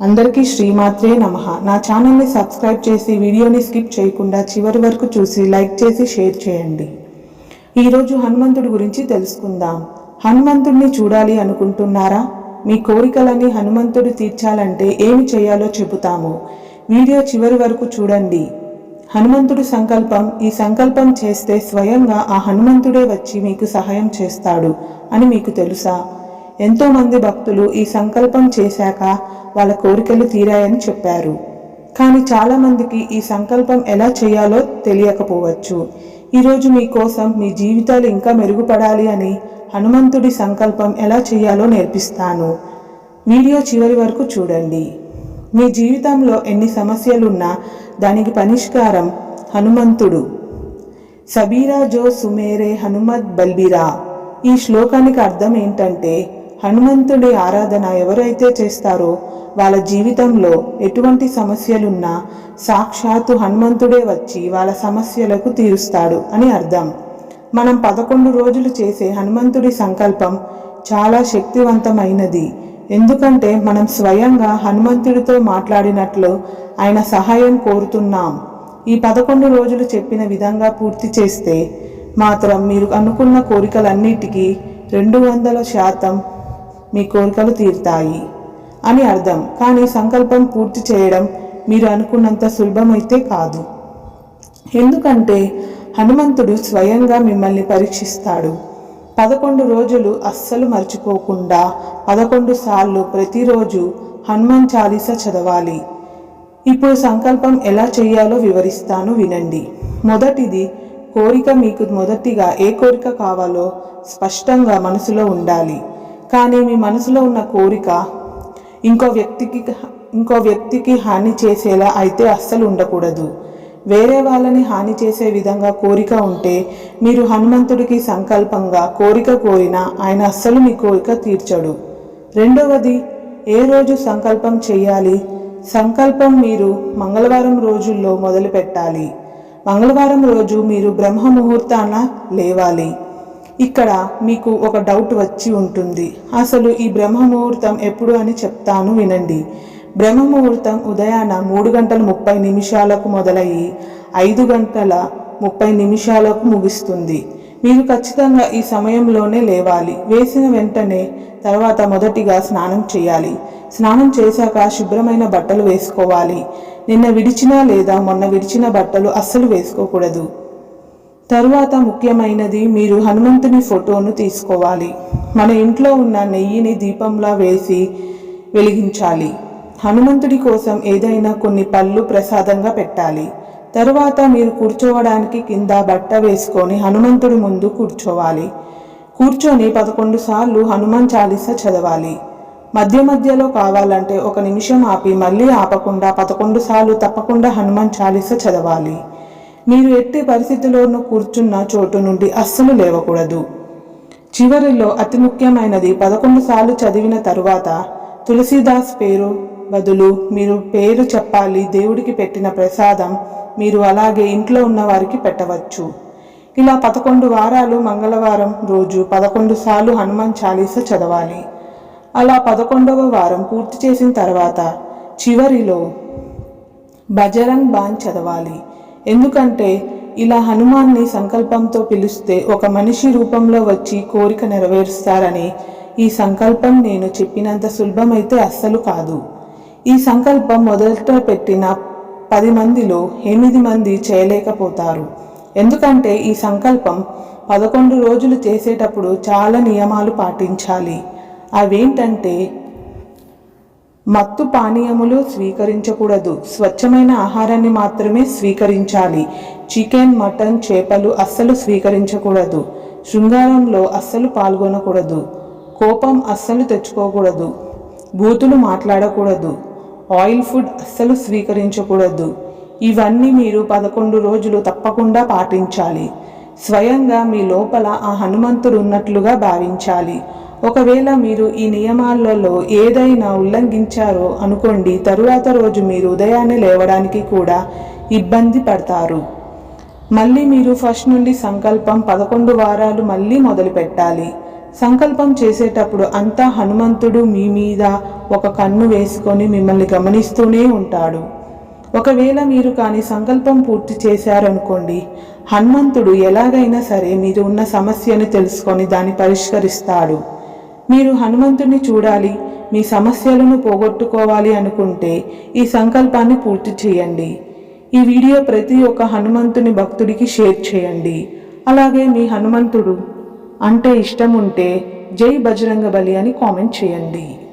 అందరికీ శ్రీమాత్రే నమః. నా ఛానల్ని సబ్స్క్రైబ్ చేసి వీడియోని స్కిప్ చేయకుండా చివరి వరకు చూసి లైక్ చేసి షేర్ చేయండి. ఈరోజు హనుమంతుడి గురించి తెలుసుకుందాం. హనుమంతుడిని చూడాలి అనుకుంటున్నారా? మీ కోరికలని హనుమంతుడు తీర్చాలంటే ఏమి చేయాలో చెబుతాము. వీడియో చివరి వరకు చూడండి. హనుమంతుడి సంకల్పం. ఈ సంకల్పం చేస్తే స్వయంగా ఆ హనుమంతుడే వచ్చి మీకు సహాయం చేస్తాడు అని మీకు తెలుసా? ఎంతోమంది భక్తులు ఈ సంకల్పం చేశాక వాళ్ళ కోరికలు తీరాయని చెప్పారు. కానీ చాలామందికి ఈ సంకల్పం ఎలా చేయాలో తెలియకపోవచ్చు. ఈరోజు మీకోసం మీ జీవితాలు ఇంకా మెరుగుపడాలి అని హనుమంతుడి సంకల్పం ఎలా చేయాలో నేర్పిస్తాను. వీడియో చివరి వరకు చూడండి. మీ జీవితంలో ఎన్ని సమస్యలున్నా దానికి పరిష్కారం హనుమంతుడు. సబీరా జో సుమేరే హనుమత్ బల్బీరా. ఈ శ్లోకానికి అర్థం ఏంటంటే, హనుమంతుడి ఆరాధన ఎవరైతే చేస్తారో వాళ్ళ జీవితంలో ఎటువంటి సమస్యలున్నా సాక్షాత్తు హనుమంతుడే వచ్చి వాళ్ళ సమస్యలకు తీరుస్తాడు అని అర్థం. మనం 11 రోజులు చేసే హనుమంతుడి సంకల్పం చాలా శక్తివంతమైనది. ఎందుకంటే మనం స్వయంగా హనుమంతుడితో మాట్లాడినట్లు ఆయన సహాయం కోరుతున్నాం. ఈ 11 రోజులు చెప్పిన విధంగా పూర్తి చేస్తే మాత్రం మీరు అనుకున్న కోరికలన్నిటికీ 200% మీ కోరికలు తీరుతాయి అని అర్థం. కానీ సంకల్పం పూర్తి చేయడం మీరు అనుకున్నంత సులభమైతే కాదు. ఎందుకంటే హనుమంతుడు స్వయంగా మిమ్మల్ని పరీక్షిస్తాడు. 11 రోజులు అస్సలు మర్చిపోకుండా 11 సార్లు ప్రతిరోజు హనుమాన్ చాలీసా చదవాలి. ఇప్పుడు సంకల్పం ఎలా చేయాలో వివరిస్తాను, వినండి. మొదటిది, కోరిక. మీకు మొదటిగా ఏ కోరిక కావాలో స్పష్టంగా మనసులో ఉండాలి. కానీ మీ మనసులో ఉన్న కోరిక ఇంకో వ్యక్తికి హాని చేసేలా అయితే అస్సలు ఉండకూడదు. వేరే వాళ్ళని హాని చేసే విధంగా కోరిక ఉంటే మీరు హనుమంతుడికి సంకల్పంగా కోరిక కోరినా ఆయన అస్సలు మీ కోరిక తీర్చడు. రెండవది, ఏ రోజు సంకల్పం చేయాలి? సంకల్పం మీరు మంగళవారం రోజుల్లో మొదలు పెట్టాలి. మంగళవారం రోజు మీరు బ్రహ్మ ముహూర్తాన లేవాలి. ఇక్కడ మీకు ఒక డౌట్ వచ్చి ఉంటుంది, అసలు ఈ బ్రహ్మ ముహూర్తం ఎప్పుడు అని చెప్తాను, వినండి. బ్రహ్మ ముహూర్తం ఉదయాన 3:30 మొదలయ్యి 5:30 ముగుస్తుంది. మీరు ఖచ్చితంగా ఈ సమయంలోనే లేవాలి. వేసిన వెంటనే తర్వాత మొదటిగా స్నానం చేయాలి. స్నానం చేశాక శుభ్రమైన బట్టలు వేసుకోవాలి. నిన్న విడిచిన లేదా మొన్న విడిచిన బట్టలు అస్సలు వేసుకోకూడదు. తరువాత ముఖ్యమైనది, మీరు హనుమంతుని ఫోటోను తీసుకోవాలి. మన ఇంట్లో ఉన్న నెయ్యిని దీపంలా వేసి వెలిగించాలి. హనుమంతుడి కోసం ఏదైనా కొన్ని పళ్ళు ప్రసాదంగా పెట్టాలి. తరువాత మీరు కూర్చోవడానికి కింద బట్ట వేసుకొని హనుమంతుడి ముందు కూర్చోవాలి. కూర్చొని 11 సార్లు హనుమాన్ చాలీసా చదవాలి. మధ్య మధ్యలో కావాలంటే 1 నిమిషం ఆపి మళ్ళీ ఆపకుండా 11 సార్లు తప్పకుండా హనుమాన్ చాలీసా చదవాలి. మీరు ఎట్టి పరిస్థితిలోనూ కూర్చున్న చోటు నుండి అస్సలు లేవకూడదు. చివరిలో అతి ముఖ్యమైనది, 11 సార్లు చదివిన తరువాత తులసీదాస్ పేరు బదులు మీరు పేరు చెప్పాలి. దేవుడికి పెట్టిన ప్రసాదం మీరు అలాగే ఇంట్లో ఉన్న వారికి పెట్టవచ్చు. ఇలా 11 వారాలు మంగళవారం రోజు 11 సార్లు హనుమాన్ చాలీసా చదవాలి. అలా 11వ వారం పూర్తి చేసిన తర్వాత చివరిలో బజరంగ్ బాన్ చదవాలి. ఎందుకంటే ఇలా హనుమాన్ని సంకల్పంతో పిలిస్తే ఒక మనిషి రూపంలో వచ్చి కోరిక నెరవేరుస్తారని. ఈ సంకల్పం నేను చెప్పినంత సులభమైతే అస్సలు కాదు. ఈ సంకల్పం మొదట పెట్టిన 10 మందిలో 8 మంది చేయలేకపోతారు. ఎందుకంటే ఈ సంకల్పం 11 రోజులు చేసేటప్పుడు చాలా నియమాలు పాటించాలి. అవేంటంటే, మత్తు పానీయములు స్వీకరించకూడదు. స్వచ్ఛమైన ఆహారాన్ని మాత్రమే స్వీకరించాలి. చికెన్, మటన్, చేపలు అస్సలు స్వీకరించకూడదు. శృంగారంలో అస్సలు పాల్గొనకూడదు. కోపం అస్సలు తెచ్చుకోకూడదు. బూతులు మాట్లాడకూడదు. ఆయిల్ ఫుడ్ అస్సలు స్వీకరించకూడదు. ఇవన్నీ మీరు 11 రోజులు తప్పకుండా పాటించాలి. స్వయంగా మీ లోపల ఆ హనుమంతుడు ఉన్నట్లుగా భావించాలి. ఒకవేళ మీరు ఈ నియమాలలో ఏదైనా ఉల్లంఘించారో అనుకోండి, తరువాత రోజు మీరు ఉదయాన్నే లేవడానికి కూడా ఇబ్బంది పడతారు. మళ్ళీ మీరు ఫస్ట్ నుండి సంకల్పం 11 వారాలు మళ్ళీ మొదలు పెట్టాలి. సంకల్పం చేసేటప్పుడు అంతా హనుమంతుడు మీ మీద ఒక కన్ను వేసుకొని మిమ్మల్ని గమనిస్తూనే ఉంటాడు. ఒకవేళ మీరు కానీ సంకల్పం పూర్తి చేశారనుకోండి, హనుమంతుడు ఎలాగైనా సరే మీరు ఉన్న సమస్యను తెలుసుకొని దాన్ని పరిష్కరిస్తాడు. మీరు హనుమంతుడిని చూడాలి, మీ సమస్యలను పోగొట్టుకోవాలి అనుకుంటే ఈ సంకల్పాన్ని పూర్తి చేయండి. ఈ వీడియో ప్రతి ఒక్క హనుమంతుని భక్తుడికి షేర్ చేయండి. అలాగే మీ హనుమంతుడు అంటే ఇష్టం ఉంటే జై బజరంగబలి అని కామెంట్ చేయండి.